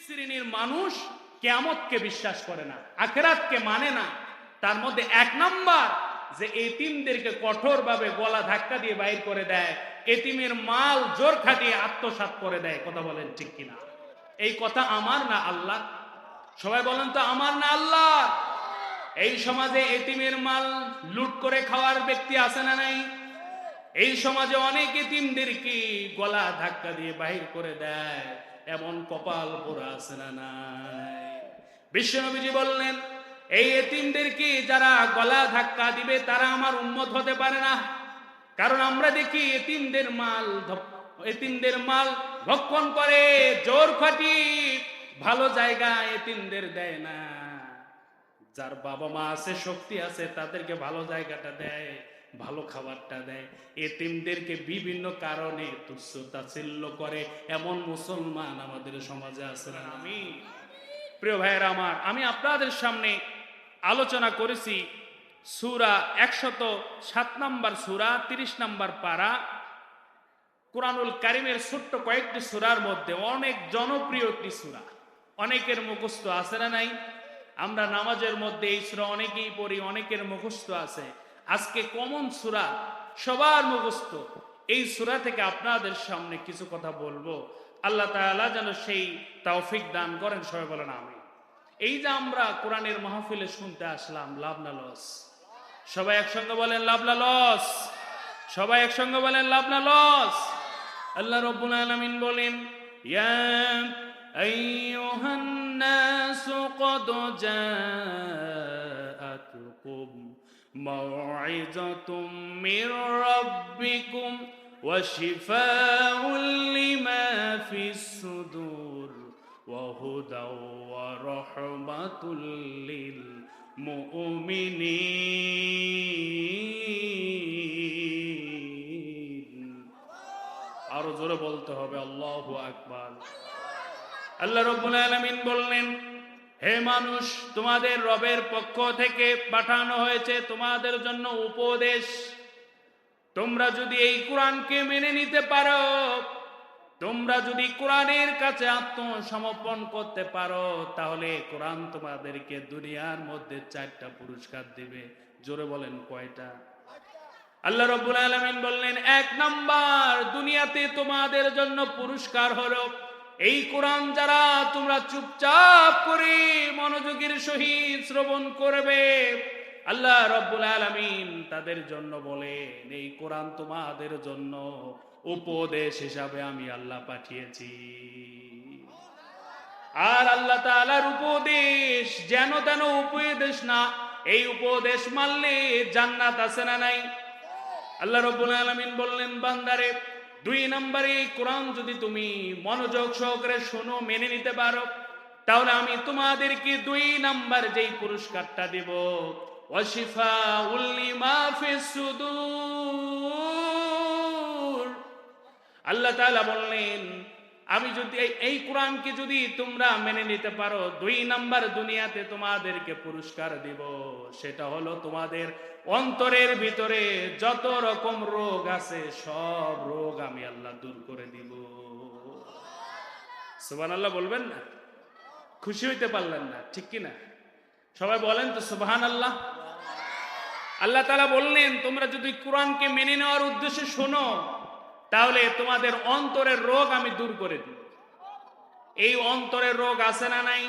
শ্রেণীর মানুষ কিয়ামতকে বিশ্বাস করে না, আখিরাতকে মানে না। তার মধ্যে এক নাম্বার যে এতিমদেরকে কঠোরভাবে গলা ধাক্কা দিয়ে বাইর করে দেয়, এতিমের মাল জোর খাটিয়ে আত্মসাৎ করে দেয়। কথা বলেন ঠিক কিনা? এই কথা আমার না আল্লাহ? সবাই বলেন তো আমার না আল্লাহ? এই সমাজে এতিমের মাল লুট করে খাওয়ার ব্যক্তি আছে না নাই? এই সমাজে অনেক এতিমদেরকে গলা ধাক্কা দিয়ে বাহির করে দেয়, এমন কপাল পোড়া আছে না নাই? বিশ্বনবীজি বললেন, এই এতিমদেরকে যারা গলা ধাক্কা দিবে তারা আমার উম্মত হতে পারে না। কারণ আমরা দেখি এতিমদের মাল ভক্ষণ করে, জোর খাটি, ভালো জায়গা এতিমদের দেয় না। যার বাবা মা আছে, শক্তি আছে, তাদেরকে ভালো জায়গাটা দেয়, ভালো খাবারটা দেয়। এতিমদেরকে বিভিন্ন কারণে তুচ্ছ তাচ্ছিল্য করে এমন মুসলমান আমাদের সমাজে আছে না? আমি প্রিয় ভাইয়েরা আমার, আমি আপনাদের সামনে আলোচনা করেছি সূরা 107 নম্বর সূরা, 30 নম্বর পারা, কুরআনুল কারীমের ছোট্ট কয়েকটি সূরার মধ্যে অনেক জনপ্রিয় একটি সূরা, অনেকের মুখস্থ আছে না নাই? আমরা নামাজের মধ্যে এই সূরা অনেকেই পড়ি, অনেকের মুখস্থ আছে। আজকে কমন সূরা, সবার মুখস্থ, এই সূরা থেকে আপনাদের সামনে কিছু কথা বলবো। আল্লাহ তাআলা যেন সেই তৌফিক দান করেন। সবাই বলেন আমিন। এই যে আমরা কোরআনের মাহফিলে শুনতে আসলাম, লাভ না লস? সবাই একসঙ্গে বলেন লাভ না লস? সবাই একসঙ্গে বলেন লাভ না লস? আল্লাহ রাব্বুল আলামিন বলেন, ইয়া আইয়ুহান নাসু ক্বাদ জাআতুকুম মাউইযাতুম মির রাব্বিকুম ওয়া শিফাউল লিমা ফিস সুদুর ওয়া হুদাও ওয়া রাহমাতুল লিল মুমিনিন। আরো জোরে বলতে হবে আল্লাহু আকবার। আল্লাহ রাব্বুল আলামিন বললেন, হে মানুষ, তোমাদের রবের পক্ষ থেকে পাঠানো হয়েছে তোমাদের জন্য উপদেশ। তোমরা যদি এই কোরআনকে মেনে নিতে পারো, তোমরা যদি কোরআনের কাছে আত্মসমর্পণ করতে পারো, তাহলে কোরআন তোমাদেরকে দুনিয়ার মধ্যে 4টা পুরস্কার দিবে। জোরে বলেন কয়টা? আল্লাহ রাব্বুল আলামিন বললেন, 1 নাম্বার, দুনিয়াতে তোমাদের জন্য পুরস্কার হলো এই কোরআন যারা তোমরা চুপচাপ করে মনোযোগের সহিত শ্রবণ করবে। আল্লাহ রাব্বুল আলামিন তাদের জন্য বলেন, এই কোরআন তোমাদের জন্য উপদেশ হিসাবে আমি আল্লাহ পাঠিয়েছি। আর আল্লাহ তাআলার উপদেশ যেন তেন উপদেশ না, এই উপদেশ মানলে জান্নাত আছে না নাই? আল্লাহ রাব্বুল আলামিন বললেন, বান্দারে, 2 নম্বরে কোরআন যদি তুমি মনোযোগ সহকারে শোনো, মেনে নিতে পারো, তাহলে আমি তোমাদেরকে 2 নাম্বার যেই পুরস্কারটা দেব, ওয়াশিফাউল লিমা ফিস সুদূর। আল্লাহ তাআলা বললেন, আমি যদি এই কোরআনকে যদি তোমরা মেনে নিতে পারো, 2 নাম্বার দুনিয়াতে তোমাদেরকে পুরস্কার দিব, সেটা হলো তোমাদের অন্তরের ভিতরে যত রকম রোগ আছে সব রোগ আমি আল্লাহ দূর করে দিব। সুবহানাল্লাহ বলবেন না? খুশি হইতে পারলেন না? ঠিক কি না? সবাই বলেন তো সুবহানাল্লাহ। আল্লাহ তাআলা বললেন, তোমরা যদি কোরআনকে মেনে নেওয়ার উদ্দেশ্যে শোনো, তাহলে তোমাদের অন্তরের রোগ আমি দূর করে দিব। এই অন্তরের রোগ আছে না নাই?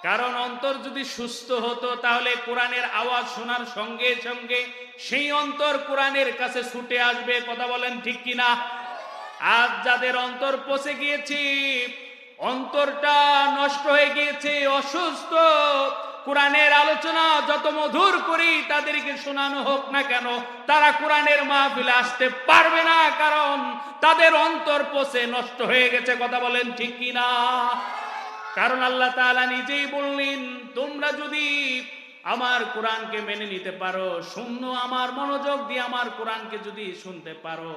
কারণ অন্তর যদি সুস্থ হতো, তাহলে কোরআনের আওয়াজ শোনার সঙ্গে সঙ্গে সেই অন্তর কোরআনের কাছে ছুটে আসবে। কথা বলেন ঠিক কিনা? আজ যাদের অন্তর পচে গিয়েছে, অন্তরটা নষ্ট হয়ে গিয়েছে, অসুস্থ, কোরআনের আলোচনা যত মধুর করি তাদেরকে শোনানো হোক না কেন, তারা কোরআনের মাহফিলে আসতে পারবে না, কারণ তাদের অন্তর পচে নষ্ট হয়ে গেছে। কথা বলেন ঠিক কিনা? কারণ আল্লাহ তাআলা নিজেই বললেন, তোমরা যদি আমার কোরআনকে মেনে নিতে পারো, শুনো, আমার মনোযোগ দিয়ে আমার কোরআনকে যদি শুনতে পারো,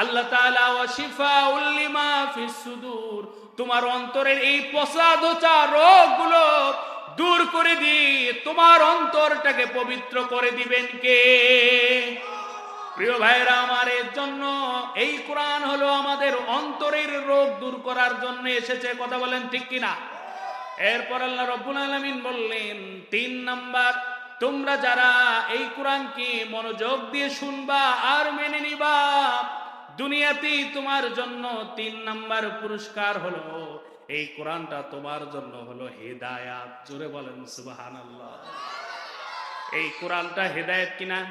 আল্লাহ তাআলা ওয়াশিফাউল লিমা ফিস সুদূর, তোমার অন্তরের এই পচা দোচা রোগগুলো দূর করে দিয়ে তোমার অন্তরটাকে পবিত্র করে দিবেন কে? প্রিয় ভাইরা আমার, এর জন্য এই কোরআন হলো আমাদের অন্তরের রোগ দূর করার জন্য এসেছে। কথা বলেন ঠিক কিনা? এরপর আল্লাহ রাব্বুল আলামিন বললেন ৩ নাম্বার, তোমরা যারা এই কোরআনকে মনোযোগ দিয়ে শুনবা আর মেনে নিবা, দুনিয়াতেই তোমার জন্য ৩ নাম্বার পুরস্কার হলো এই কোরআনটা তোমার জন্য হলো হেদায়াত। জোরে বলেন সুবহানাল্লাহ। এই কোরআনটা হেদায়েত কিনা?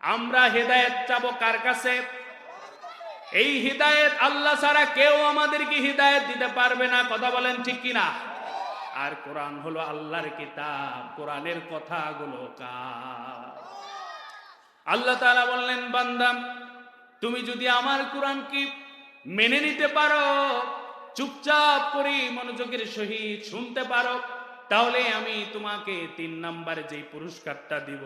আমরা হেদায়েত চাবো কার কাছে? এই হিদায়েত আল্লাহ ছাড়া কেউ আমাদেরকে হিদায়েত দিতে পারবে না। কথা বলেন ঠিক কিনা? আর কোরআন হলো আল্লাহর কিতাব, কোরআনের কথাগুলো কার? আল্লাহ তাআলা বললেন, বান্দা তুমি যদি আমার কোরআনকে মেনে নিতে পারো, চুপচাপ করে মনোযোগের সহিত শুনতে পারো, তাহলে আমি তোমাকে ৩ নাম্বারে যে পুরস্কারটা দিব,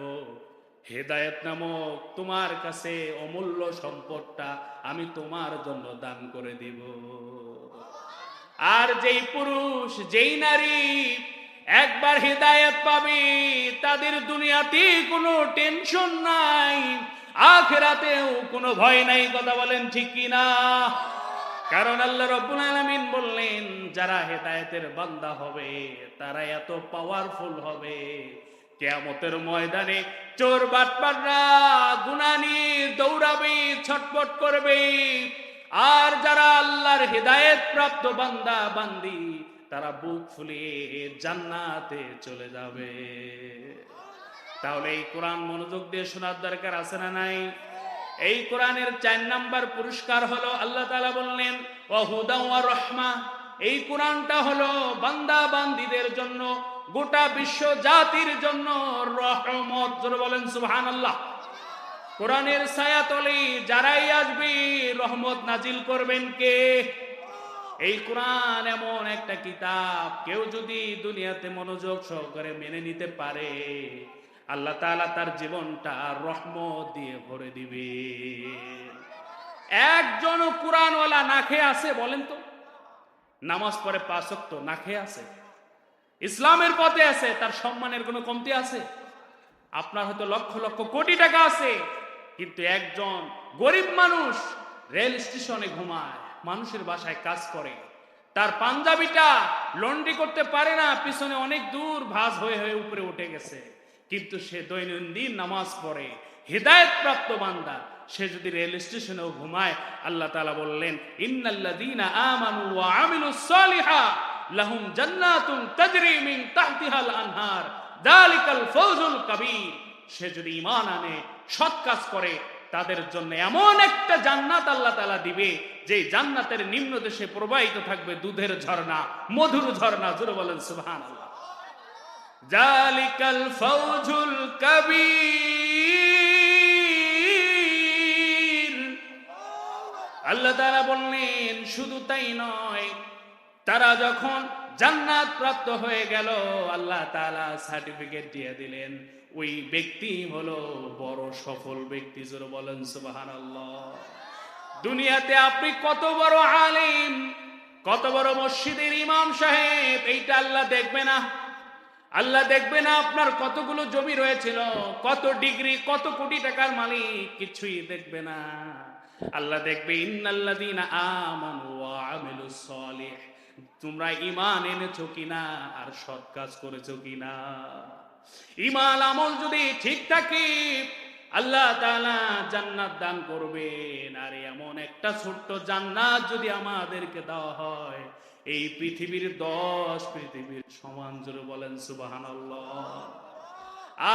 হেদায়েত নামক তোমার কাছে অমূল্য সম্পদটা আমি তোমার জন্য দান করে দিব। আর যেই পুরুষ, যেই নারী একবার হেদায়েত পাবে, তাদের দুনিয়াতে কোনো টেনশন নাই, আখিরাতেও কোনো ভয় নাই। কথা বলেন ঠিক কিনা? কারণ আল্লাহ রাব্বুল আলামিন বললেন, যারা হেদায়েতের বান্দা হবে তারা এত পাওয়ারফুল হবে, কিয়ামতের ময়দানে চোর বাটপাররা গুনাহ নিয়ে দৌড়াবে, ছটফট করবে। আর যারা আল্লাহর হেদায়েত প্রাপ্ত বান্দা বান্দি, তারা বুক ফুলিয়ে জান্নাতে চলে যাবে। তাহলে এই কোরআন মনোযোগ দিয়ে শোনার দরকার আছে না নাই? এই কোরআনের ৪ নাম্বার পুরস্কার হলো, আল্লাহ তাআলা বললেন ওয়া হুদা ওয়া রাহমা, এই কোরআনটা হলো বান্দা বান্দীদের জন্য, গোটা বিশ্ব জাতির জন্য রহমত। জোরে বলেন সুবহানাল্লাহ। কোরআনের ছায়াতলে যারাই আসবে রহমত নাজিল করবেন কে? এই কোরআন এমন একটা কিতাব, কেউ যদি দুনিয়াতে মনোযোগ সহকারে মেনে নিতে পারে, আল্লাহ তাআলা তার জীবনটা রহমত দিয়ে ভরে দিবে। একজন কোরআনওয়ালা না খেয়ে আছে বলেন তো? নামাজ পড়ে ৫ ওয়াক্ত, না খেয়ে আছে, ইসলামের পথে আছে, তার সম্মানের কোনো কমতি আছে? আপনার হয়তো লক্ষ লক্ষ কোটি টাকা আছে, কিন্তু একজন গরিব মানুষ রেল স্টেশনে ঘুমায়, মানুষের বাসায় কাজ করে, তার পাঞ্জাবিটা লন্ড্রি করতে পারে না, পিছনে অনেক দূর ভাঁজ হয়ে হয়ে উপরে উঠে গেছে, কিন্তু সে দৈনন্দিন নামাজ পড়ে, হিদায়াত প্রাপ্ত বান্দা, সে যদি রেল স্টেশনেও ঘুমায়, আল্লাহ তাআলা বললেন ইন্নাল্লাযীনা আমানু ওয়া আমিলুস সালিহাত লাহুম জান্নাতুন তাজরি মিন তাহতিহাল আনহার যালিকাল ফাওজুল কাবীর। সে যদি ঈমান আনে, সৎ কাজ করে, তাদের জন্য এমন একটা জান্নাত আল্লাহ তাআলা দিবে, যে জান্নাতের নিম্ন দেশে প্রবাহিত থাকবে দুধের ঝর্ণা, মধুর ঝর্ণা। জোরে বলেন সুবহানাল্লাহ। যালিকাল ফাওজুল কাবীর। আল্লাহ তাআলা বললেন শুধু তাই নয়, তারা যখন জান্নাত প্রাপ্ত হয়ে গেল, আল্লাহ তাআলা সার্টিফিকেট দিয়ে দিলেন, ওই ব্যক্তি হলো বড় সফল ব্যক্তি। জোরে বলেন সুবহানাল্লাহ। দুনিয়াতে আপনি কত বড় আলেম, কত বড় মসজিদের ইমাম সাহেব, এইটা আল্লাহ দেখবে না। আল্লাহ দেখবে না আপনার কতগুলো জমি রয়েছিল, কত ডিগ্রি, কত কোটি টাকার মালিক, কিছুই দেখবে না। আল্লাহ দেখবে ইন্নাল্লাযীনা আমানু ওয়া আমিলুস সালিহ, তোমরা ঈমান এনেছো কিনা আর সৎ কাজ করেছো কিনা। ঈমান আমল যদি ঠিক থাকে, আল্লাহ তাআলা জান্নাত দান করবেন। আর এমন একটা ছোট্ট জান্নাত যদি আমাদেরকে দেওয়া হয়, এই পৃথিবীর 10 পৃথিবীর সমান। জোরে বলেন সুবহানাল্লাহ।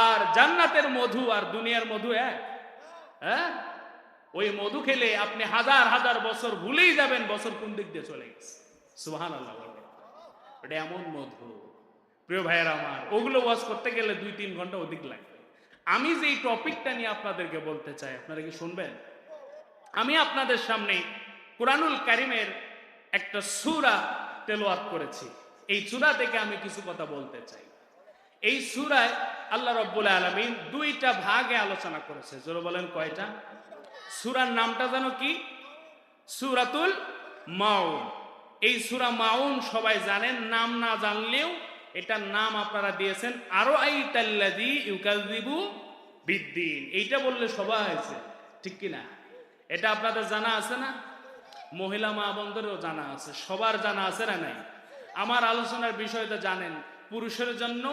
আর জান্নাতের মধু আর দুনিয়ার মধু এক? হ্যাঁ, ওই মধু খেলে আপনি হাজার হাজার বছর ভুলেই যাবেন বছর কোন দিক দিয়ে চলে গেছে। সুবহানাল্লাহ। ওটা এমন মধু, প্রিয় ভাইয়েরা আমার, ওগুলো ওয়াজ করতে গেলে 2-3 ঘন্টা অধিক লাগবে। আমি যে টপিকটা নিয়ে আপনাদেরকে বলতে চাই, আপনারা কি শুনবেন? আমি আপনাদের সামনে কুরআনুল কারীমের একটা সূরা তেলাওয়াত করেছি। এই সূরা থেকে আমি কিছু কথা বলতে চাই। এই সূরায় আল্লাহ রাব্বুল আলামিন 2টা ভাগে আলোচনা করেছে। জোরে বলেন কয়টা? সূরার নামটা জানো কি? সূরাতুল মাউন। এই সূরা মাউন সবাই জানেন, নাম না জানলেও এটার নাম আপনারা দিয়েছেন আরআইতাল্লাযী ইউকাযযিবু বিদ্দীন। এইটা বললে সবাই আছে ঠিক কিনা? এটা আপনাদের জানা আছে না? মহিলা মা বোনদেরও জানা আছে, সবার জানা আছে না নাই? আমার আলোচনার বিষয়টা জানেন, পুরুষের জন্য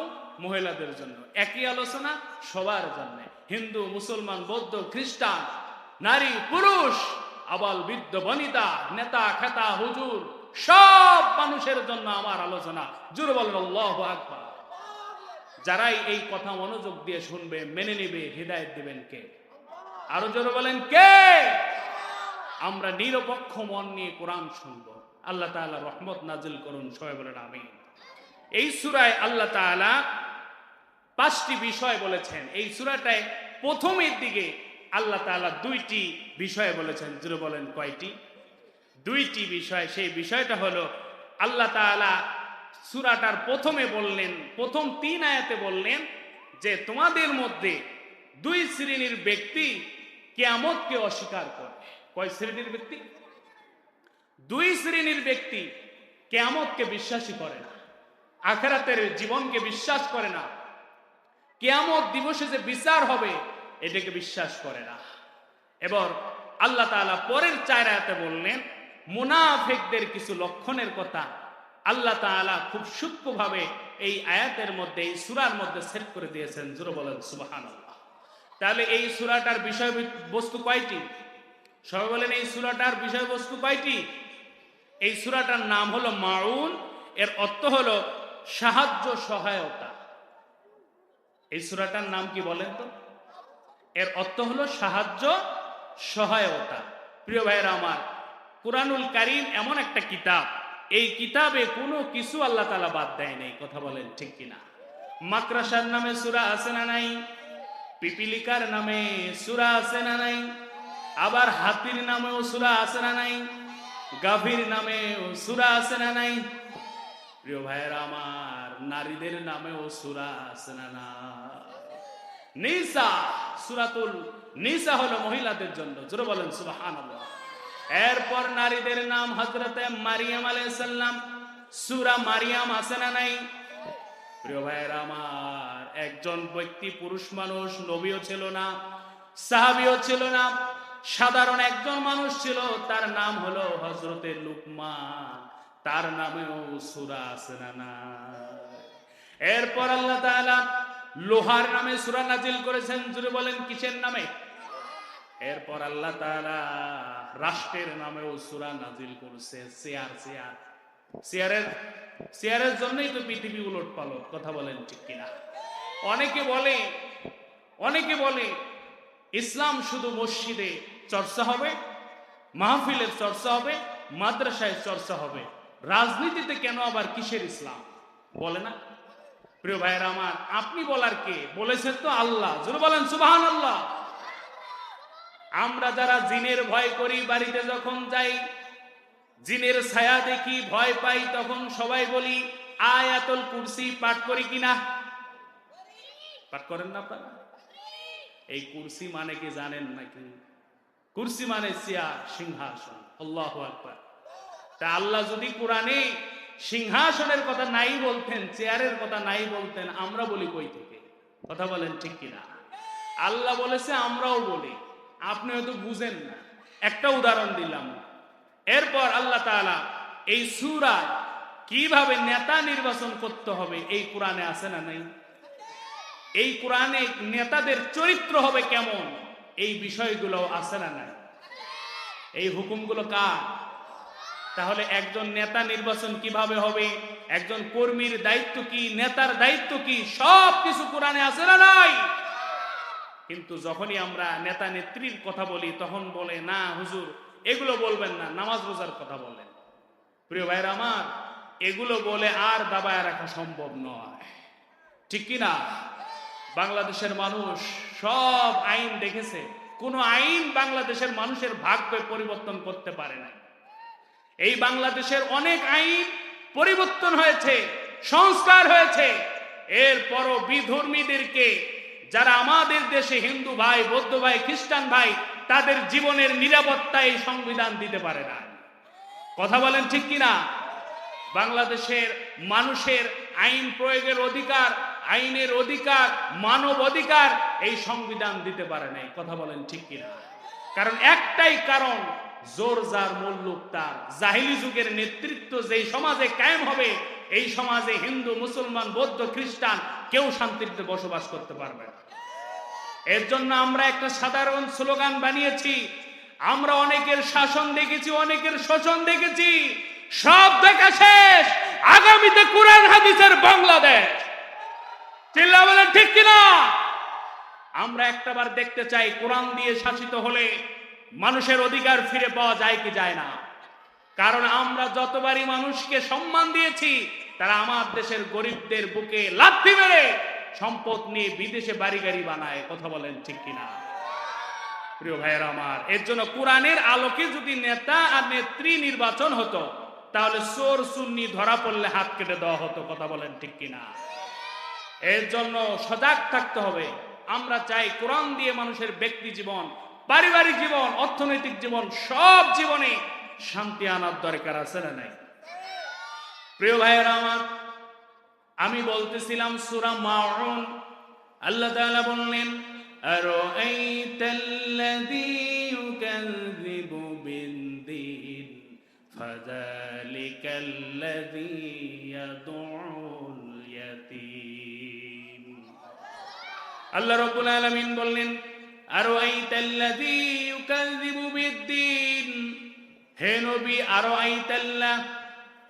মহিলাদের জন্য একই আলোচনা, সবার জন্য, হিন্দু মুসলমান বৌদ্ধ খ্রিস্টান, নারী পুরুষ, আবাল বৃদ্ধ বনিতা, নেতা খেতা হুজুর, সব মানুষের জন্য আমার আলোচনা। জোরে বলেন আল্লাহু আকবার। যারাই এই কথা মনোযোগ দিয়ে শুনবে, মেনে নেবে, হিদায়াত দিবেন কে? আরো জোরে বলেন কে? আমরা নিরপেক্ষ মন নিয়ে কোরআন শুনবো। আল্লাহ তাআলা রহমত নাজিল করুন, সবাই বলেন আমিন। এই সূরায় আল্লাহ তাআলা 5টি বিষয় বলেছেন। এই সূরাটায় প্রথমের দিকে আল্লাহ তাআলা 2টি বিষয় বলেছেন। জোরে বলেন কয়টি? 2টি বিষয়। সেই বিষয়টা হলো আল্লাহ তাআলা সূরাটার প্রথমে বললেন, প্রথম 3 আয়াতে বললেন যে তোমাদের মধ্যে 2 শ্রেণীর ব্যক্তি কিয়ামতকে অস্বীকার করবে। কয় শ্রেণীর ব্যক্তি? 2 শ্রেণীর ব্যক্তি কিয়ামতকে বিশ্বাসই করে না, আখিরাতের জীবনকে বিশ্বাস করে না, কিয়ামত দিবসে যে বিচার হবে এটাকে বিশ্বাস করে না। এবার আল্লাহ তাআলা পরের 4 আয়াতে বললেন মুনাফিকদের কিছু লক্ষণের কথা। আল্লাহ তাআলা খুব সূক্ষ্মভাবে এই আয়াতের মধ্যে, এই সূরার মধ্যে সেট করে দিয়েছেন। জোরে বলেন সুবহানাল্লাহ। তাহলে এই সূরাটার বিষয়বস্তু কয়টি? সবাই বলেন এই সূরাটার বিষয়বস্তু কয়টি? এই সূরাটার নাম হলো মাউন, এর অর্থ হলো সাহায্য সহায়তা। এই সূরাটার নাম কি বলেন তো? এর অর্থ হলো সাহায্য সহায়তা। প্রিয় ভাইয়েরা আমার, কুরআনুল কারীম এমন একটা কিতাব, এই কিতাবে কোনো কিছু আল্লাহ তাআলা বাদ দেয় নাই। কথা বলেন ঠিক কিনা? মাকড়াসার নামে সূরা আছে না নাই? পিপিলিকার নামে সূরা আছে না নাই? আবার হাতির নামেও সূরা আছে না নাই? গাভীর নামেও সূরা আছে না নাই? প্রিয় ভাইয়েরা আমার, নারীদের নামেও সূরা আছে না না? নিসা, সূরাতুল নিসা হলো মহিলাদের জন্য। জোরে বলেন সুবহানাল্লাহ। এরপর নারীদের নাম হযরতে মারিয়াম আলাইহিস সালাম, সূরা মারিয়াম আছে না নাই? প্রিয় ভাইয়েরা আমার, একজন ব্যক্তি পুরুষ মানুষ, নবীও ছিল না, সাহাবীও ছিল না, সাধারণ একজন মানুষ ছিল, তার নাম হলো হযরতে লুকমান, তার নামেও সূরা আছে না না? এরপর আল্লাহ তাআলা লোহার নামে সূরা নাজিল করেছেন। জোরে বলেন কিসের নামে? এরপর আল্লাহ তাআলা রাষ্ট্রের নামেও সূরা নাজিল করেছে। চেয়ারের জন্যই তো পৃথিবী উলটপালট। কথা বলেন ঠিক কিনা? অনেকে বলে ইসলাম শুধু মসজিদে চর্চা হবে, মাহফিলের চর্চা হবে, মাদ্রাসায় চর্চা হবে, রাজনীতিতে কেন আবার কিসের ইসলাম বলে না? প্রিয় ভাইয়েরা আমার, আপনি বলার কে? বলেছেন তো আল্লাহ। জোরে বলেন সুবহানাল্লাহ। আমরা যারা জিনের ভয় করি, বাড়িতে যখন যাই জিনের ছায়া দেখি, ভয় পাই, তখন সবাই বলি আয়াতুল কুরসি পাঠ করি কিনা? পাঠ করেন না আপনারা? এই কুরসি মানে কি জানেন নাকি? কুরসি মানে চেয়ার, সিংহাসন। আল্লাহু আকবার। তা আল্লাহ যদি কোরআনে সিংহাসনের কথা নাই বলতেন, চেয়ারের কথা নাই বলতেন, আমরা বলি কই থেকে? কথা বলেন ঠিক কিনা? আল্লাহ বলেছে, আমরাও বলি, আপনি হয়তো বুঝেন না। একটা উদাহরণ দিলাম। এরপর আল্লাহ তাআলা এই সূরায় কিভাবে নেতা নির্বাচন করতে হবে এই কোরআনে আছে না নাই? এই কোরআনে নেতাদের চরিত্র হবে কেমন এই বিষয়গুলো আছে না নাই? এই হুকুমগুলো কার? তাহলে একজন নেতা নির্বাচন কিভাবে হবে, একজন কর্মীর দায়িত্ব কি, নেতার দায়িত্ব কি, সব কিছু কোরআনে আছে না নাই? কিন্তু যখনই আমরা নেতা নেত্রীর কথা বলি তখন বলে না হুজুর এগুলো বলবেন না, নামাজ রোজার কথা বলেন। প্রিয় ভাইরা আমার, এগুলো বলে আর দাবায় রাখা সম্ভব নয়। ঠিক কিনা? বাংলাদেশের মানুষ সব আইন দেখেছে, কোন আইন বাংলাদেশের মানুষের ভাগ্য পরিবর্তন করতে পারে না। এই বাংলাদেশের অনেক আইন পরিবর্তন হয়েছে, সংস্কার হয়েছে, এরপরও বিধর্মীদেরকে, যারা আমাদের দেশে হিন্দু ভাই, বৌদ্ধ ভাই, খ্রিস্টান ভাই, তাদের জীবনের নিরাপত্তা এই সংবিধান দিতে পারে না। কথা বলেন ঠিক কিনা? বাংলাদেশের মানুষের আইন প্রয়োগের অধিকার, আইনের অধিকার, মানব অধিকার এই সংবিধান দিতে পারে নাই। কথা বলেন ঠিক কিনা? কারণ একটাই কারণ, জোর যার মুল্লুক তার। জাহিলি যুগের নেতৃত্ব যেই সমাজে কায়েম হবে, এই সমাজে হিন্দু, মুসলমান, বৌদ্ধ, খ্রিস্টান কেউ শান্তিতে বসবাস করতে পারবে না। এর জন্য আমরা একটা সাধারণ স্লোগান বানিয়েছি। আমরা অনেকের শাসন দেখেছি, অনেকের শোষণ দেখেছি, সব দেখা শেষ, আগামীতে কোরআন হাদিসের বাংলাদেশ। চিল্লা বলেন ঠিক কিনা? আমরা একটাবার দেখতে চাই কোরআন দিয়ে শাসিত হলে মানুষের অধিকার ফিরে পাওয়া যায় কি যায় না। কারণ আমরা যতবারই মানুষকে সম্মান দিয়েছি, তারা আমার দেশের গরিবদের বুকে লাথি মেরে সম্পদ নিয়ে বিদেশে বাড়ি গাড়ি বানায়। কথা বলেন ঠিক কিনা? প্রিয় ভাইয়েরা আমার, এর জন্য কোরআনের আলোকে যদি নেতা আর নেত্রী নির্বাচন হতো, তাহলে চোর সুন্নি ধরা পড়লে হাত কেটে দেওয়া হতো। কথা বলেন ঠিক কিনা? এর জন্য সজাগ থাকতে হবে। আমরা চাই কোরআন দিয়ে মানুষের ব্যক্তি জীবন, পারিবারিক জীবন, অর্থনৈতিক জীবন, সব জীবনে শান্তি আনার দরকার আছে না নাই? প্রিয় ভাইয়েরা আমার, আমি বলতেছিলাম সূরা মাউন, আল্লাহ তাআলা বললেন আরাআইতাল্লাযী ইউকাযযিবু বিদ্দীন ফাযালিকাল্লাযী ইয়াদউল ইয়াতীম। আল্লাহ রাব্বুল আলামিন বললেন আরাআইতাল্লাযী ইউকাযযিবু বিদ্দীন, হে নবী, আরাআইতাল্লাহ,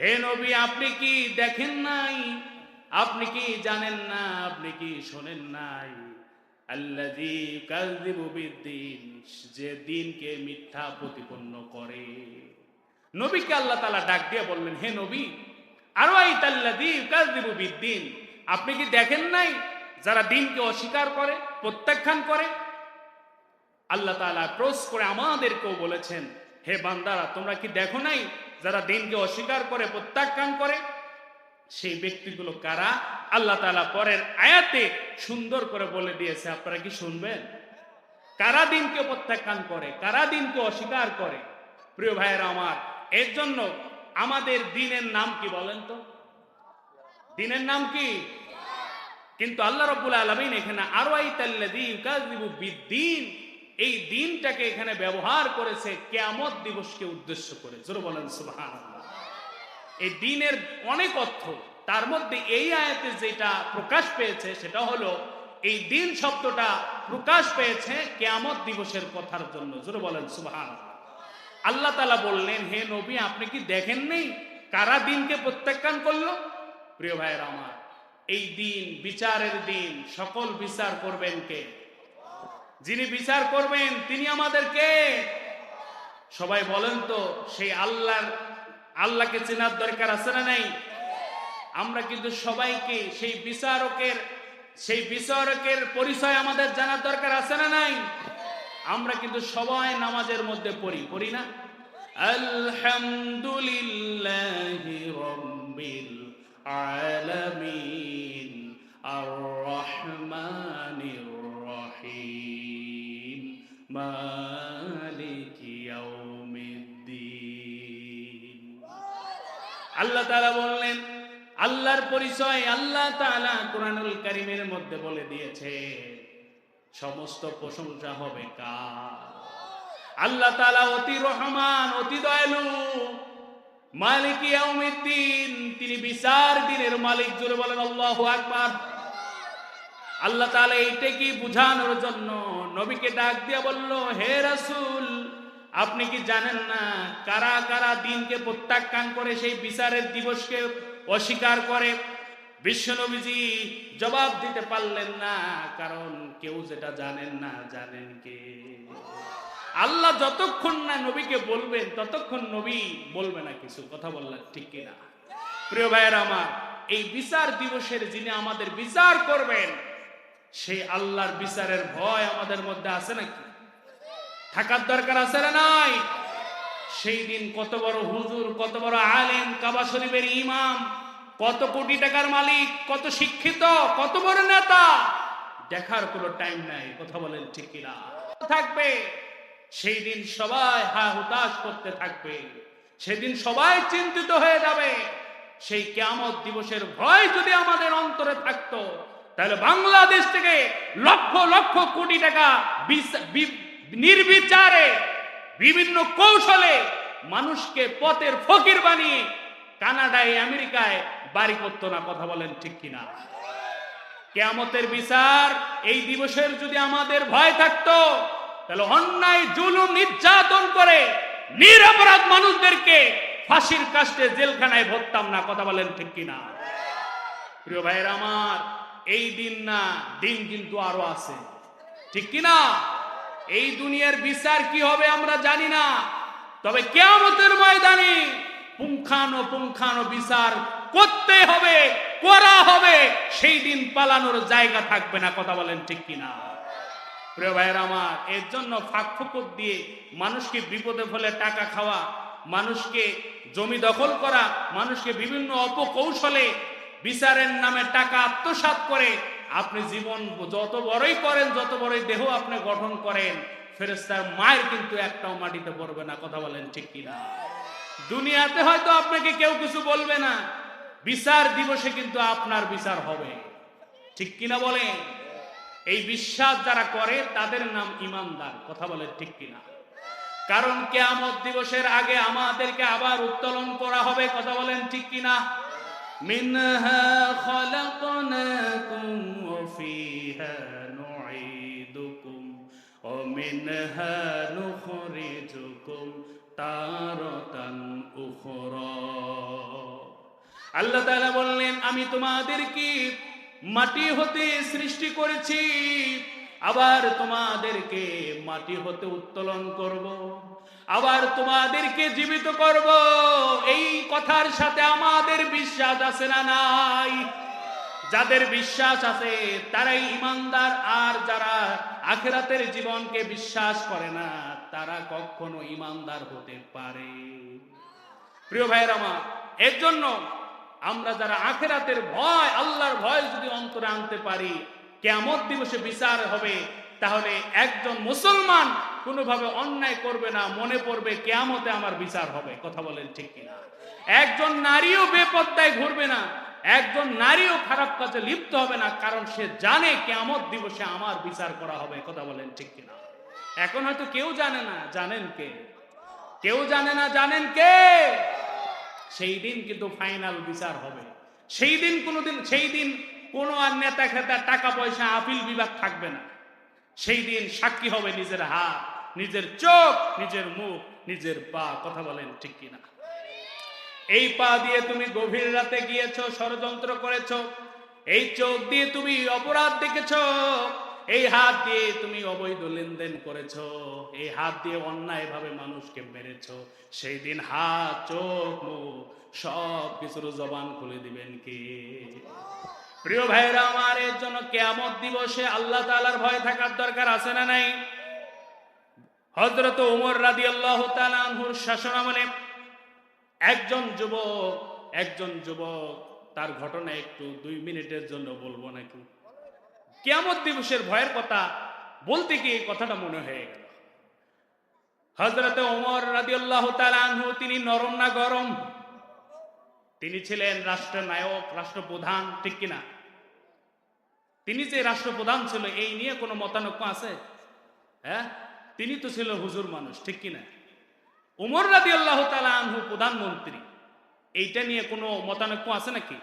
হে নবী, আপনি কি দেখেন নাই, আপনি কি জানেন না, আপনি কি শোনেন নাই? আল্লাযী ইউকাযযিবু বিদ্দীন, যে দিনকে মিথ্যা প্রতিপন্ন করে। নবীকে আল্লাহ তাআলা ডাক দিয়ে বললেন, হে নবী, আরাআইতাল্লাযী ইউকাযযিবু বিদ্দীন, আপনি কি দেখেন নাই যারা দিনকে অস্বীকার করে, প্রত্যাখ্যান করে? আল্লাহ তাআলা ক্রস করে আমাদেরকেও বলেছেন, হে বান্দারা, তোমরা কি দেখো নাই যারা দিনকে অস্বীকার করে, প্রত্যাখ্যান করে? সেই ব্যক্তিগুলো কারা? আল্লাহ তাআলা পরের আয়াতে সুন্দর করে বলে দিয়েছে। আপনারা কি শুনবেন? কারা দিনকে প্রত্যাখ্যান করে, কারা দিনকে অস্বীকার করে? প্রিয় ভাইয়েরা আমার, এর জন্য আমাদের দিনের নাম কি বলেন তো? দিনের নাম কি? কিন্তু আল্লাহ রাব্বুল আলামিন এখানে আরাআইতাল্লাযী ইউকাযযিবু বিদ্দীন, এই দিনটাকে এখানে ব্যবহার করেছে কিয়ামত দিবসকে উদ্দেশ্য করে। জোরে বলেন সুবহানাল্লাহ। এই দিনের অনেক অর্থ, তার মধ্যে এই আয়াতে যেটা প্রকাশ পেয়েছে সেটা হলো, এই দিন শব্দটা প্রকাশ পেয়েছে কিয়ামত দিবসের কথার জন্য। জোরে বলেন সুবহানাল্লাহ। আল্লাহ তাআলা বললেন, হে নবী, আপনি কি দেখেন নেই কারা দিনকে প্রত্যাখ্যান করলো? প্রিয় ভাইয়েরা আমার, এই দিন বিচারের দিন, সকল বিচার করবেন কে? যিনি বিচার করবেন তিনি আমাদেরকে। সবাই বলেন তো, সেই আল্লাহকে চেনার দরকার আছে না নাই? আমরা কিন্তু সবাইকে সেই বিচারকের পরিচয় আমাদের জানার দরকার আছে না নাই? আমরা কিন্তু সবাই নামাজের মধ্যে পড়ি না? আলহামদুলিল্লাহি রাব্বিল আলামিন আর রহমানির রহিম মালিকি ইয়াউমিদ্দিন। আল্লাহ তাআলা বললেন, আল্লাহর পরিচয় আল্লাহ তাআলা কোরআনুল কারীমের মধ্যে বলে দিয়েছে। সমস্ত প্রশংসা হবে কার? আল্লাহ তাআলা অতি রহমান, অতি দয়ালু, মালিক ইয়াউমিদ্দিন, তিনি বিচার দিনের মালিক। জোরে বলেন আল্লাহু আকবার। আল্লাহ তাআলা এইটা কি বুঝানোর জন্য নবীকে ডাক দিয়ে বলল, হে রাসূল, আপনি কি জানেন না কারা কারা দিনকে প্রত্যাখ্যান করে, সেই বিচারের দিবসকে অস্বীকার করে? বিশ্বনবীজি জবাব দিতে পারলেন না, কারণ কেউ যেটা জানেন না, জানেন কে? আল্লাহ যতক্ষণ না নবীকে বলবেন ততক্ষণ নবী বলবে না কিছু। কথা বললেন ঠিক কিনা? প্রিয় ভাইয়েরা আমার, এই বিচার দিবসের যিনি আমাদের বিচার করবেন, সেই আল্লাহর বিচারের ভয় আমাদের মধ্যে আছে নাকি? থাকার দরকার আছে না নাই? সেই দিন কত বড় হুজুর, কত বড় আলেম, কাবা শরীফের ইমাম, কত কোটি টাকার মালিক, কত শিক্ষিত, কত বড় নেতা, দেখার কোনো টাইম নাই। কথা বলেন ঠিক কিনা? থাকবে সেই দিন সবাই হা হুতাশ করতে থাকবে, সেদিন সবাই চিন্তিত হয়ে যাবে। সেই কিয়ামত দিবসের ভয় যদি আমাদের অন্তরে থাকতো, তাহলে বাংলাদেশ থেকে লক্ষ লক্ষ কোটি টাকা নির্বিচারে বিভিন্ন কৌশলে মানুষকে পথের ফকির বানিয়ে কানাডায় আমেরিকায় বাড়ি করতো না। কথা বলেন ঠিক কিনা? কিয়ামতের বিচার এই দিবসের যদি আমাদের ভয় থাকতো, তাহলে অন্যায় জুলুম নির্যাতন করে নিরপরাধ মানুষদেরকে ফাঁসির কাস্টে জেলখানায় ভরতাম না। কথা বলেন ঠিক কিনা? প্রিয় ভাইয়ের আমার, এই দিন না, দিন কিন্তু আরো আছে, ঠিক কিনা? এই দুনিয়ার বিচার কি হবে আমরা জানি না, তবে কিয়ামতের ময়দানে পুঙ্খানো বিচার করতে হবে, করা হবে। সেই দিন পালানোর জায়গা থাকবে না। কথা বলেন ঠিক কিনা? প্রিয় ভাইয়ের আমার, এর জন্য ফাঁক ফোকর দিয়ে মানুষকে বিপদে ফেলে টাকা খাওয়া, মানুষকে জমি দখল করা, মানুষকে বিভিন্ন অপকৌশলে বিচারের নামে টাকা আত্মসাৎ করে আপনি জীবন যত বড়ই করেন, যত বড়ই দেহ আপনি গঠন করেন, ফেরেশতার মায়ের কিন্তু একটাও মাটিতে পড়বে না। কথা বলেন ঠিক কিনা? দুনিয়াতে হয়তো আপনাকে কেউ কিছু বলবে না, বিচার দিবসে কিন্তু আপনার বিচার হবে, ঠিক কিনা বলেন? এই বিশ্বাস যারা করে তাদের নাম ঈমানদার। কথা বলেন ঠিক কিনা? কারণ কিয়ামত দিবসের আগে আমাদেরকে আবার উত্তোলন করা হবে। কথা বলেন ঠিক কিনা? মিনহা খালাকনাকুম ওয়া ফিহা নুঈদুকুম ওয়া মিনহা নুখরিজুকুম তারাতান উখরা। আল্লাহ তাআলা বললেন, আমি তোমাদেরকে মাটি হতে সৃষ্টি করেছি, আবার তোমাদেরকে মাটি হতে উত্তোলন করব, আবার তোমাদেরকে জীবিত করব। এই কথার সাথে আমাদের বিশ্বাস আছে না নাই? যাদের বিশ্বাস আছে তারাই ঈমানদার, আর যারা আখিরাতের জীবনকে বিশ্বাস করে না তারা কখনো ঈমানদার হতে পারে? প্রিয় ভাইয়ের আমার, এর জন্য আমরা যারা আখিরাতের ভয়, আল্লাহর ভয় যদি অন্তরে আনতে পারি, কিয়ামত দিবসে বিচার হবে, তাহলে একজন মুসলমান কোনোভাবে অন্যায় করবে না, মনে পড়বে কিয়ামতে আমার বিচার হবে। কথা বলেন ঠিক কিনা? একজন নারীও বেপরদায় ঘুরবে না, একজন নারীও খারাপ কাজে লিপ্ত হবে না, কারণ সে জানে কিয়ামত দিবসে আমার বিচার করা হবে। কথা বলেন ঠিক কিনা? এখন হয়তো কেউ জানে না, জানেন কে? কেউ জানে না, জানেন কে? সেই দিন কিন্তু ফাইনাল বিচার হবে। সেই দিন কোনো আর নেতা খেতা, টাকা পয়সা, আপিল বিভাগ থাকবে না। সেই দিন সাক্ষী হবে নিজের হাত, নিজের চোখ, নিজের মুখ, নিজের পা। কথা বলেন ঠিক কিনা? এই পা দিয়ে তুমি গভীর রাতে গিয়েছো, ষড়যন্ত্র করেছো। এই চোখ দিয়ে তুমি অপরাধ দেখেছো। এই হাত দিয়ে তুমি অবৈধ লেনদেন করেছো। এই হাত দিয়ে অন্যায় ভাবে মানুষকে মেরেছো। সেই দিন হাত, চোখ, মুখ সব কিছুর জবান খুলে দিবেন কে? প্রিয় ভাইরা আমার, এর জন্য কিয়ামত দিবসে আল্লাহ তাআলার ভয় থাকার দরকার আছে না নাই? হযরত ওমর রাদিয়াল্লাহু তাআলা আনহুর শাসনামলে একজন যুবক, তার ঘটনা একটু 2 মিনিটের জন্য বলবো নাকি? কিয়ামত দিবসের ভয়ের কথা বলতে গিয়ে কথাটা মনে হয়ে গেল। হযরত ওমর রাদিয়াল্লাহু তাআলা আনহু, তিনি নরম না গরম? তিনি ছিলেন রাষ্ট্রনায়ক, রাষ্ট্রপ্রধান, ঠিক কিনা? তিনি যে রাষ্ট্রপ্রধান ছিল এই নিয়ে কোনো মতানৈক্য আছে? হ্যাঁ, তিনি তো ছিল হুজুর মানুষ, ঠিক কিনা? ওমর রাদিয়াল্লাহু তাআলা আনহু প্রধানমন্ত্রী, এইটা নিয়ে কোনো মতানৈক্য আছে নাকি?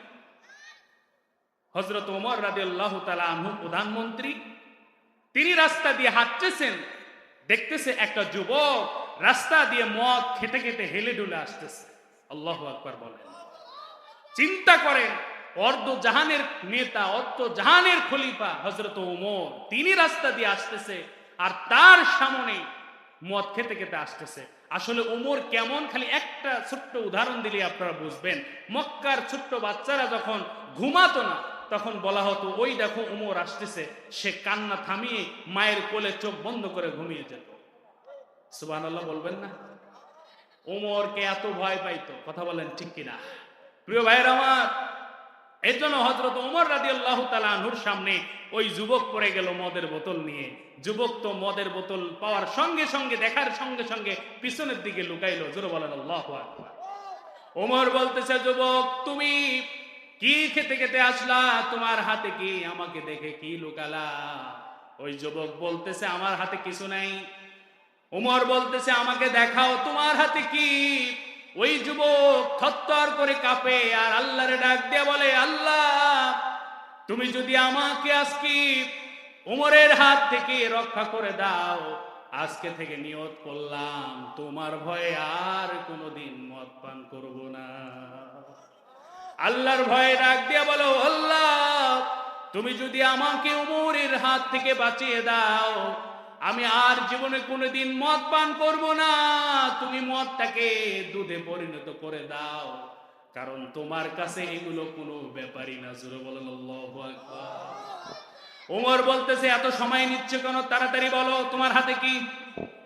হযরত ওমর রাদিয়াল্লাহু তাআলা আনহু প্রধানমন্ত্রী, তিনি রাস্তা দিয়ে হাঁটতেছেন, দেখতেছে একটা যুবক রাস্তা দিয়ে মদ খেতে খেতে হেলে ডুলে আসতেছে। আল্লাহু আকবার বলেন। চিন্তা করেন, অর্ধ জাহানের নেতা, অর্ধ জাহানের খলিফা হযরত ওমর, তিনি রাস্তা দিয়ে আসতেছে আর তার সামনে মদ খেতে খেতে আসতেছে। আসলে ওমর কেমন, খালি একটা ছোট্ট উদাহরণ দিলে আপনারা বুঝবেন। মক্কার ছোট্ট বাচ্চারা যখন ঘুমাতো না, তখন বলা হতো ওই দেখো ওমর আসতেছে, সে কান্না থামিয়ে মায়ের কোলে চোখ বন্ধ করে ঘুমিয়ে যেত। সুবহানাল্লাহ বলবেন না? ওমরকে এত ভয় পাইতো। কথা বলেন ঠিক কিনা? প্রিয় ভাইয়ের আমার, এর জন্য হযরত ওমর রাদিয়াল্লাহু তাআলা আনহুর সামনে ওই যুবক পড়ে গেল মদের বোতল নিয়ে। যুবক তো মদের বোতল পাওয়ার সঙ্গে সঙ্গে, দেখার সঙ্গে সঙ্গে পিছনের দিকে লুকাইলো। জোরে বলেন আল্লাহু আকবার। ওমর বলতেছে, যুবক তুমি কি খেতে খেতে আসলা? তোমার হাতে কি? আমাকে দেখে কি লুকালা? ওই যুবক বলতেছে, আমার হাতে কিছু নাই, উমর বলতেছে, আমাকে দেখাও তোমার হাতে কি। ওই যুবক থরথর করে কাঁপে আর আল্লাহরে ডাক দিয়ে বলে, আল্লাহ তুমি যদি আমাকে আজকে উমরের হাত থেকে রক্ষা করে দাও, আজকে থেকে নিয়ত করলাম তোমার ভয়ে আর কোনোদিন মদ পান করব না। আল্লাহর ভয়ে ডাক দিয়ে বলো, আল্লাহ তুমি যদি আমাকে উমরের হাত থেকে বাঁচিয়ে দাও, আমি আর জীবনে কোনোদিন মদ পান করব না। তুমি মদটাকে দুধে পরিণত করে দাও, কারণ তোমার কাছে এগুলো কোনো ব্যাপারই না। জোরে বলেন আল্লাহু আকবার। উমর বলতেছে, এত সময় নিচ্ছে কেন, তাড়াতাড়ি বলো তোমার হাতে কি।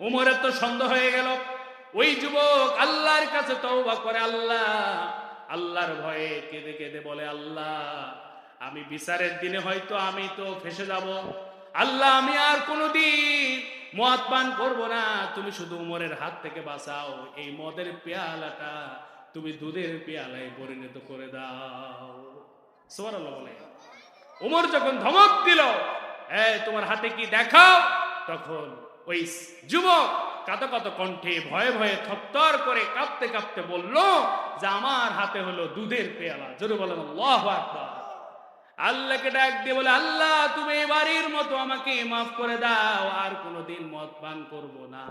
উমরের তো সন্দেহ হয়ে গেল। ওই যুবক আল্লাহর কাছে তওবা করে, আল্লাহর ভয়ে কেঁদে কেঁদে বলে, আল্লাহ আমি বিচারের দিনে হয়তো আমি তো ফেসে যাব, আল্লাহ আমি আর কোনোদিন মদ পান করব না। তুমি শুধু উমরের হাত থেকে বাঁচাও, এই মদের পেয়ালাটা তুমি দুধের পেয়ালায় পরিণত করে দাও। সুবহানাল্লাহ বলে। উমর যখন ধমক দিল, তোমার হাতে কি দেখাও, তখন ওই যুবক কাঁদো কাঁদো কণ্ঠে ভয়ে ভয়ে থরথর করে কাঁপতে কাঁপতে বলল যে আমার হাতে হলো দুধের পেয়ালা। জোরে বলেন আল্লাহু আকবার। আল্লাহকে ডাক দিয়ে বলে, আল্লাহ তুমি এবারের মতো আমাকে মাফ করে দাও, আর কোনোদিন মদ পান করব না।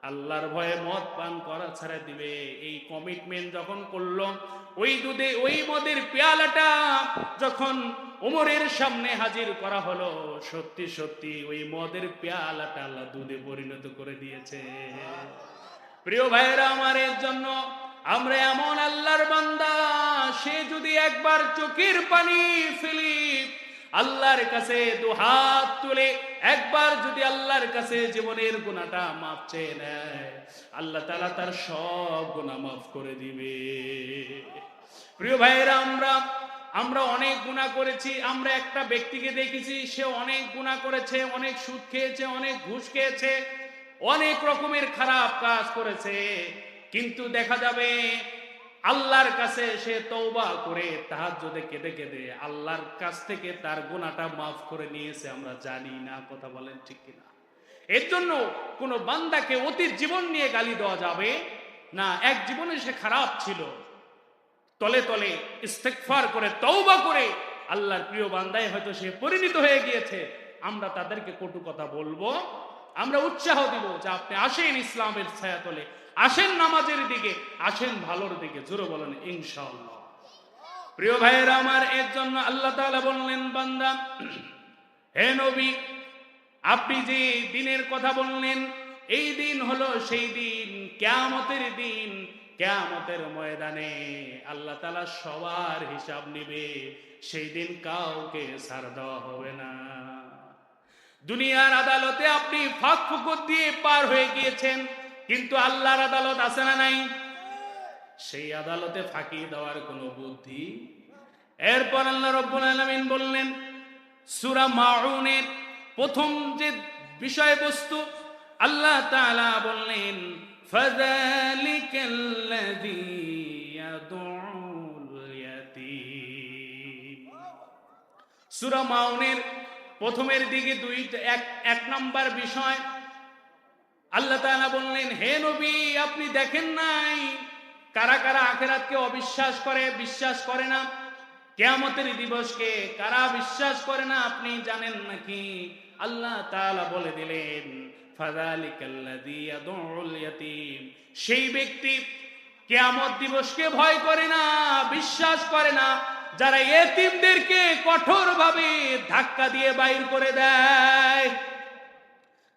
আল্লাহর ভয়ে মদ পান করা ছাড়া দিবে, এই কমিটমেন্ট যখন করলো, ওই মদের পেয়ালাটা যখন উমরের সামনে হাজির করা হলো, সত্যি সত্যি ওই মদের পেয়ালাটা আল্লাহ দুধে পরিণত করে দিয়েছে। প্রিয় ভাইয়েরা আমার, এর জন্য আমরা এমন আল্লাহর বান্দা, সে যদি একবার চোখের পানি ফেলি আল্লাহর কাছে দুহাত তুলে একবার যদি আল্লাহর কাছে জীবনের গুনাহটা মাফ চেয়ে নেয়, আল্লাহ তাআলা তার সব গুনাহ মাফ করে দিবে। প্রিয় ভাইয়েরা, আমরা অনেক গুনাহ করেছি। আমরা একটা ব্যক্তিকে দেখেছি, সে অনেক গুনাহ করেছে, অনেক সুদ খেয়েছে, অনেক ঘুষ খেয়েছে, অনেক রকমের খারাপ কাজ করেছে, কিন্তু দেখা যাবে আল্লাহর কাছে সে তওবা করে তাহাজ্জুদে কেঁদে কেঁদে আল্লাহর কাছ থেকে তার গুনাহটা মাফ করে নিয়েছে। আমরা জানি না, কথা বলেন ঠিক কিনা? এর জন্য কোন বান্দাকে অতীত জীবন নিয়ে গালি দেওয়া যাবে না। এক জীবনে সে খারাপ ছিল, তলে তলে ইস্তেগফার করে তওবা করে আল্লাহর প্রিয় বান্দায় হয়তো সে পরিণত হয়ে গিয়েছে, আমরা তাদেরকে কটু কথা বলবো, আমরা উৎসাহ দিব যে আপনি আসেন ইসলামের ছায়াতলে, আসেন নামাজের দিকে, আসেন ভালোর দিকে। জোরে বলেন ইনশাআল্লাহ। প্রিয় ভাইয়েরা আমার, এর জন্য আল্লাহ তাআলা বললেন, বান্দা হে নবী, আপনি যে দিনের কথা বললেন, এই দিন হলো সেই দিন, কিয়ামতের দিন। কিয়ামতের ময়দানে আল্লাহ তাআলা সবার হিসাব নেবে, সেই দিন কাউকে ছাড় দেওয়া হবে না। দুনিয়ার আদালতে আপনি ফাঁক ফুকর দিয়ে পার হয়ে গিয়েছেন, কিন্তু আল্লাহর আদালত আছে না নাই? সেই আদালতে ফাঁকি দেওয়ার কোনো বুদ্ধি। এরপর আল্লাহ রাব্বুল আলামিন বললেন, সূরা মাউনের প্রথম যে বিষয়বস্তু, আল্লাহ তাআলা বললেন, ফাযালিকাল্লাযী ইয়াদউল ইয়াতীম। সূরা মাউনের প্রথমের দিকে এক নাম্বার বিষয় আল্লাহ তাআলা বললেন, হে নবী আপনি দেখেন নাই কারা কারা আখিরাতকে অবিশ্বাস করে, বিশ্বাস করে না? কিয়ামতের দিবসকে কারা বিশ্বাস করে না আপনি জানেন নাকি? আল্লাহ তাআলা বলে দিলেন, ফাযালিকাল্লাযী ইয়াদউল ইয়াতীম। সেই ব্যক্তি কিয়ামত দিবসকে ভয় করে না, বিশ্বাস করে না, যারা এতিমদেরকে কঠোরভাবে ধাক্কা দিয়ে বাইর করে দেয়,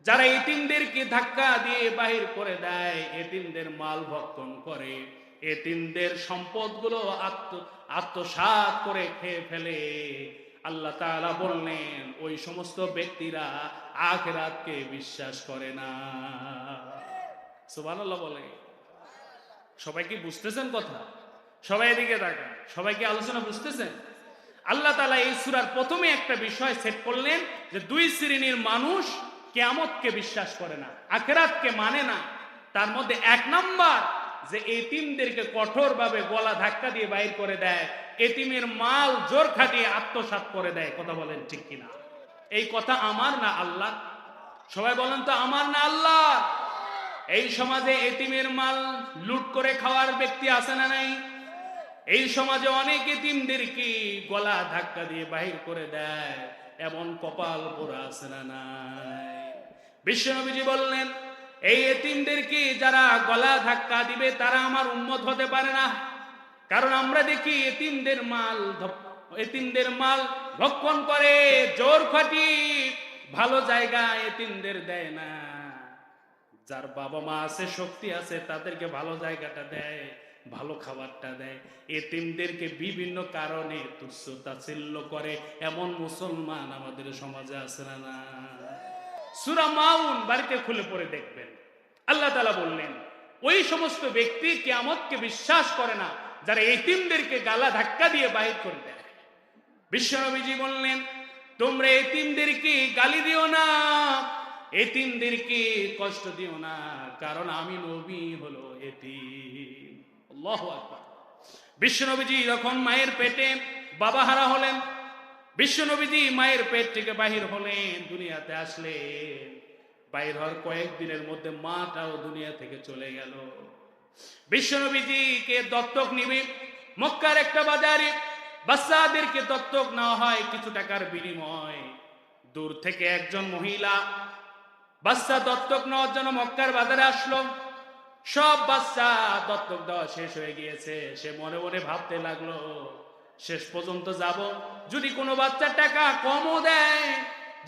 যারা এতিমদেরকে ধাক্কা দিয়ে বাহির করে দেয়, এতিমদের মাল ভক্ষণ করে, এতিমদের সম্পদগুলো আত্মসাৎ করে খেয়ে ফেলে, আল্লাহ তাআলা বললেন ওই সমস্ত ব্যক্তিরা আখিরাতকে বিশ্বাস করে না। সুবহানাল্লাহ বলে। সবাই কি বুঝতেছেন কথা? সবাই এদিকে তাকান, সবাই কি আলোচনা বুঝতেছেন? আল্লাহ তাআলা এই সূরার প্রথমে একটা বিষয় সেট করলেন যে দুই শ্রেণীর মানুষ কিয়ামতকে বিশ্বাস করে না, আখিরাতকে মানে না। তার মধ্যে এক নাম্বার, যে এতিমদেরকে কঠোরভাবে গলা ধাক্কা দিয়ে বাইর করে দেয়, এতিমের মাল জোর খাটিয়ে আত্মসাৎ করে দেয়। কথা বলেন ঠিক কিনা? এই কথা আমার না আল্লাহ? সবাই বলেন তো, আমার না আল্লাহ? এই সমাজে এতিমের মাল লুট করে খাওয়ার ব্যক্তি আছে না নাই? এই সমাজে অনেক এতিমদেরকে গলা ধাক্কা দিয়ে বাহির করে দেয়, এমন কপাল পোড়া আছে না নাই? বিশ্বনবীজি বললেন, এই এতিমদেরকে যারা গলা ধাক্কা দিবে তারা আমার উম্মত হতে পারে না। কারণ আমরা দেখি এতিমদের মাল ভক্ষণ করে, জোর খাটি, ভালো জায়গায় এতিমদের দেয় না। যার বাবা মা আছে, শক্তি আছে, তাদেরকে ভালো জায়গাটা দেয়, ভালো খাবারটা দেয়। এতিমদেরকে বিভিন্ন কারণে তুচ্ছ তাচ্ছিল্য করে এমন মুসলমান আমাদের সমাজে আছে না? সূরা মাউন বাড়িতে খুলে পড়ে দেখবেন। আল্লাহ তাআলা বললেন, ওই সমস্ত ব্যক্তি কিয়ামতকে বিশ্বাস করে না যারা এতিমদেরকে গালা ধাক্কা দিয়ে বাহির করে দেয়। বিশ্বনবীজি বললেন, তোমরা এতিমদেরকে গালি দিও না, এতিমদেরকে কষ্ট দিও না, কারণ আমি নবী হলো এতিম। আল্লাহু আকবার। বিশ্বনবীজি যখন মায়ের পেটে বাবা হারা হলেন, বিশ্বনবীজি মায়ের পেট থেকে বাহির হলেন, দুনিয়াতে আসলেন। বাহির হওয়ার কয়েকদিনের মধ্যে মাটাও দুনিয়া থেকে চলে গেল। বিশ্বনবীজিকে দত্তক নিবে, মক্কার একটা বাজারে বাচ্চাদেরকে দত্তক নেওয়া হয় কিছু টাকার বিনিময়। দূর থেকে একজন মহিলা বাচ্চা দত্তক নেওয়ার জন্য মক্কার বাজারে আসলো। সব বাচ্চা দত্তক দেওয়া শেষ হয়ে গিয়েছে। সে মনে মনে ভাবতে লাগলো, শেষ পর্যন্ত যাব, যদি কোনো বাচ্চা টাকা কমও দেয়,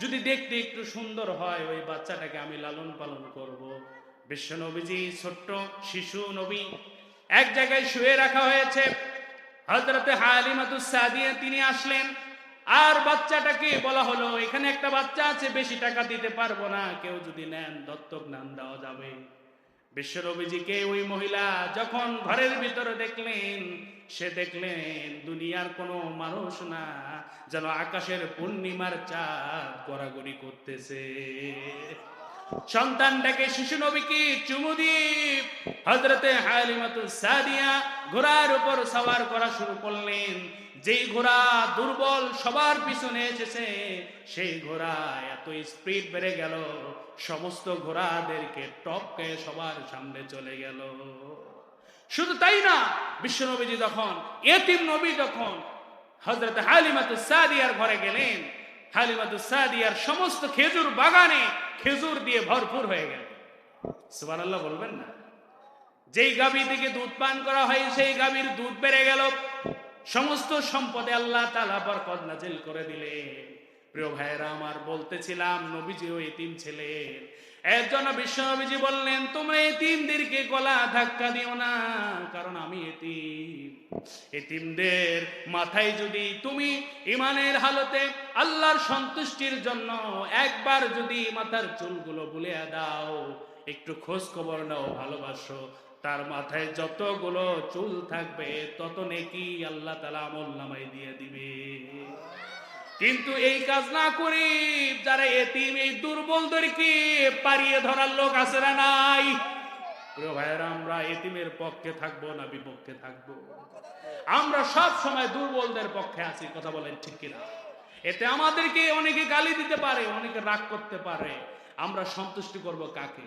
যদি দেখতে একটু সুন্দর হয়, ওই বাচ্চাটাকে আমি লালন পালন করব। বিশ্ব নবীজি ছোট্ট শিশু নবী, এক জায়গায় শুয়ে রাখা হয়েছে। হযরতে হালিমাতুস সাদিয়া তিনি আসলেন, আর বাচ্চাটাকে বলা হলো, এখানে একটা বাচ্চা আছে, বেশি টাকা দিতে পারবো না, কেউ যদি নেন দত্তক নাম দেওয়া যাবে। বিশ্ব নবীজিকে ওই মহিলা যখন ঘরের ভিতরে দেখলেন, সে দেখলেন দুনিয়ার কোনো মানুষ না, যেন আকাশের পূর্ণিমার চাঁদ গড়াগড়ি করতেছে। সন্তানটাকে, শিশু নবীকে চুমু দিয়ে হযরতে হালিমাতুস সাদিয়া ঘোড়ার উপর সওয়ার করা শুরু করলেন। যেই ঘোড়া দুর্বল সবার পিছনে এসেছে, সেই ঘোড়া এত স্পিড বেড়ে গেল, সমস্ত ঘোড়াদেরকে টপকে সবার সামনে চলে গেল। শুধু তাই না, বিশ্বনবীজি যখন এতিম নবী যখন হযরত হালিমাতুস সাদিয়ার ঘরে গেলেন, হালিমাতুস সাদিয়ার সমস্ত খেজুর বাগানে খেজুর দিয়ে ভরপুর হয়ে গেল। সুবহানাল্লাহ বলবেন না? যেই গাভী থেকে দুধ পান করা হয়, সেই গাভীর দুধ বেড়ে গেল, সমস্ত সম্পদে আল্লাহ তাআলা বরকত নাজিল করে দিলেন। প্রিয় ভাইয়েরা আমার, বলতেছিলাম নবীজিও এতিম ছিলেন। এর জন্য বিশ্বনবীজি বললেন, তোমরা এতিমদেরকে গলা ধাক্কা দিও না, কারণ আমি এতিম। এতিমদের মাথায় যদি তুমি ইমানের হালতে আল্লাহর সন্তুষ্টির জন্য একবার যদি মাথার চুলগুলো বুলিয়ে দাও, একটু খোঁজ খবর নাও, ভালোবাসো, তার মাথায় যতগুলো চুল থাকবে তত নেকি আল্লাহ তাআলা আমলনামায় দিয়ে দিবে। কিন্তু এই কাজ না করি যারা এতিম, এই দুর্বলদেরকে পারিয়ে ধরার লোক আছে না নাই? প্রিয় ভাইয়েরা, আমরা এতিমের পক্ষে থাকবো না বিপক্ষে থাকবো? আমরা সব সময় দুর্বলদের পক্ষে আছি, কথা বলেন ঠিক কিনা? এতে আমাদেরকে অনেকে গালি দিতে পারে, অনেকে রাগ করতে পারে, আমরা সন্তুষ্টি করব কাকে?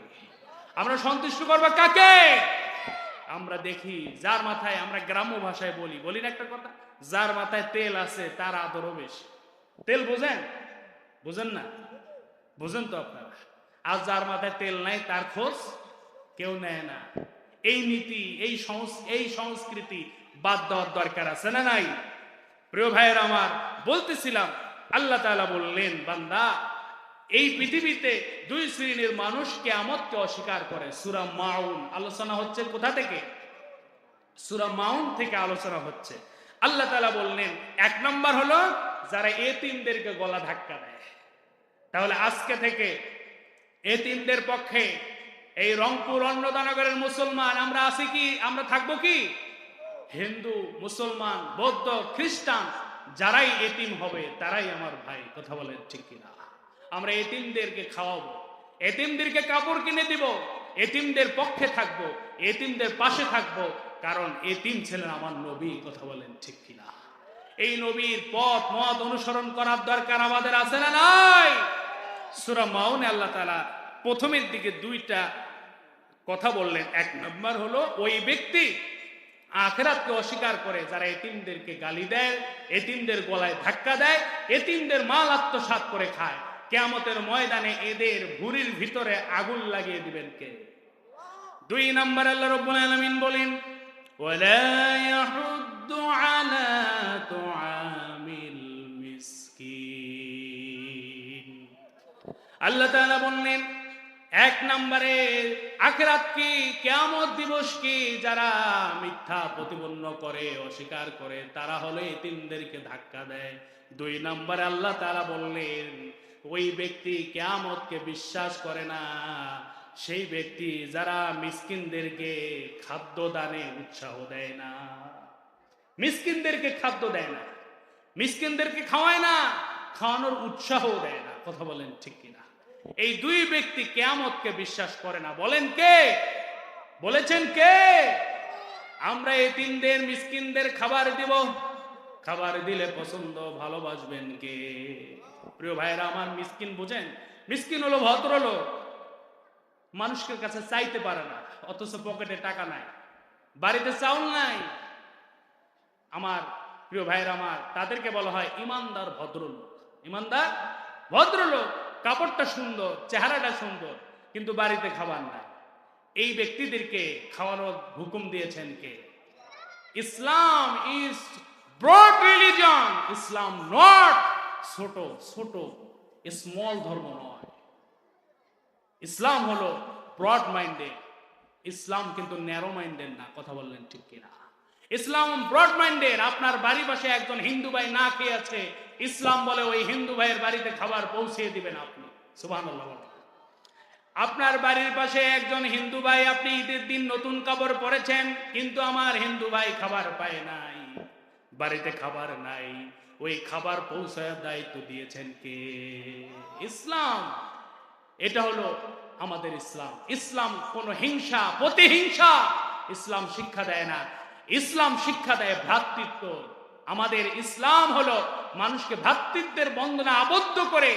আমরা সন্তুষ্ট করব কাকে? আমরা দেখি যার মাথায়, আমরা গ্রাম্য ভাষায় বলি না একটা কথা, যার মাথায় তেল আছে তার আদরও বেশি। তেল বোঝেন? বুঝেন না? বুঝেন তো আপনারা? আর যার মাথায় তেল নাই তার খোঁজ কেউ নেয় না। এই নীতি, এই সংস্কৃতি বাদ দেওয়ার দরকার আছে না নাই? প্রিয় ভাইয়েরা আমার, বলতেছিলাম, আল্লাহ তাআলা বললেন, বান্দা, এই পৃথিবীতে দুই শ্রেণীর মানুষ কিয়ামতকে অস্বীকার করে। সূরা মাউন আলোচনা হচ্ছে কোথা থেকে? সূরা মাউন থেকে আলোচনা হচ্ছে। আল্লাহ তাআলা বললেন, এক নম্বর হলো যারা এতিমদেরকে গলা ধাক্কা দেয়। তাহলে আজকে থেকে এতিমদের পক্ষে এই রংপুর অন্নদানগরের মুসলমান আমরা আছি কি? আমরা থাকবো কি? হিন্দু, মুসলমান, বৌদ্ধ, খ্রিস্টান যারাই এতিম হবে তারাই আমার ভাই, কথা বলেন ঠিক কিনা? আমরা এতিমদেরকে খাওয়াবো, এতিমদেরকে কাপড় কিনে দিব, এতিমদের পক্ষে থাকবো, এতিমদের পাশে থাকবো, কারণ এতিম ছিলেন আমার নবী, কথা বলেন ঠিক কিনা? এই নবীর পথ মত অনুসরণ করার দরকার আমাদের আছে না নাই? সূরা মাউনে আল্লাহ তাআলা প্রথমের দিকে দুইটা কথা বললেন। 1 নম্বর হলো ওই ব্যক্তি আখিরাতকে অস্বীকার করে যারা এতিমদেরকে গালি দেয়, এতিমদের গলায় ধাক্কা দেয়, এতিমদের মাল আত্মসাৎ করে খায়। কিয়ামতের ময়দানে এদের ভুঁড়ির ভিতরে আগুন লাগিয়ে দিবেন কে? 2 নম্বর আল্লাহ রাব্বুল আলামিন বলেন ওয়ালা ইয়াহুদ্দু আলা তুআমিল মিসকিন। আল্লাহ তাআলা বললেন 1 নম্বরে আখিরাত কি, কিয়ামত দিবস কি, যারা মিথ্যা প্রতিপন্ন করে, অস্বীকার করে, তারা হলো এতিমদেরকে ধাক্কা দেয়। 2 নম্বরে আল্লাহ তাআলা বললেন ওই ব্যক্তি কিয়ামতকে বিশ্বাস করে না, সেই ব্যক্তি যারা মিসকিনদেরকে খাদ্য দানে উৎসাহ দেয় না, মিসকিনদেরকে খাদ্য দেয় না, মিসকিনদেরকে খাওয়ায় না, খাওয়ানোর উৎসাহ দেয় না। কথা বলেন ঠিক কিনা? এই 2 ব্যক্তি কিয়ামতকে বিশ্বাস করে না। বলেন কে? বলেছেন কে? আমরা এতিমদের মিসকিনদের খাবার দিব, খাবার দিলে পছন্দ ভালোবাসবেন কে? প্রিয় ভাইরা আমার, মিসকিন বুঝেন? মিসকিন হলো ভদ্রলোক, মানুষের কাছে চাইতে পারে না, অথচ পকেটে টাকা নাই, বাড়িতে চাউল নাই। আমার প্রিয় ভাইরা আমার, তাদেরকে বলা হয় ইমানদার ভদ্রলোক। ইমানদার ভদ্রলোক, কাপড়টা সুন্দর, চেহারাটা সুন্দর, কিন্তু বাড়িতে খাবার নাই। এই ব্যক্তিদেরকে খাওয়ানোর হুকুম দিয়েছেন কে? Islam is broad religion. Islam not ছোট ছোট স্মল ধর্ম নয়। ইসলাম হলো ব্রড মাইন্ডেড, ইসলাম কিন্তু ন্যারো মাইন্ডেড না। কথা বললেন ঠিক কিনা? ইসলাম ব্রড মাইন্ডেড। আপনার বাড়ির পাশে একজন হিন্দু ভাই না খেয়ে আছে, ইসলাম বলে ওই হিন্দু ভাইয়ের বাড়িতে খাবার পৌঁছে দিবেন আপনি। সুবহানাল্লাহ। আপনার বাড়ির পাশে একজন হিন্দু ভাই, আপনি ঈদের দিন নতুন কাপড় পরেছেন, কিন্তু আমার হিন্দু ভাই খাবার পায় নাই, বাড়িতে খাবার নাই, ওই খাবার পৌঁছানোর দায়িত্ব দিয়েছেন কে? ইসলাম। এটা হলো আমাদের ইসলাম। ইসলাম কোন হিংসা, প্রতিহিংসা ইসলাম শিক্ষা দেয় না। ইসলাম শিক্ষা দেয় ভ্রাতৃত্ব। আমাদের ইসলাম হলো মানুষকে ভ্রাতৃত্বের বন্ধনে আবদ্ধ করে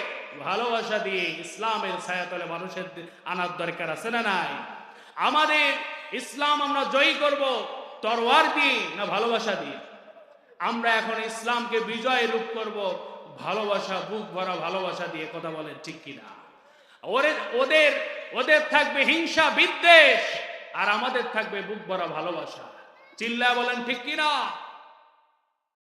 ভালোবাসা দিয়ে ইসলামের ছায়াতলে মানুষের আনার দরকার আছে না নাই? আমাদের ইসলাম আমরা জয়ী করব তরোয়ার দিয়ে না ভালোবাসা দিয়ে? আমরা এখন ইসলামকে বিজয় রূপ করব ভালোবাসা, বুক ভরা ভালোবাসা দিয়ে। কথা বলেন ঠিক কিনা? ওদের থাকবে হিংসা বিদ্বেষ, আর আমাদের থাকবে বুক ভরা ভালোবাসা। চিল্লা বলেন ঠিক কিনা?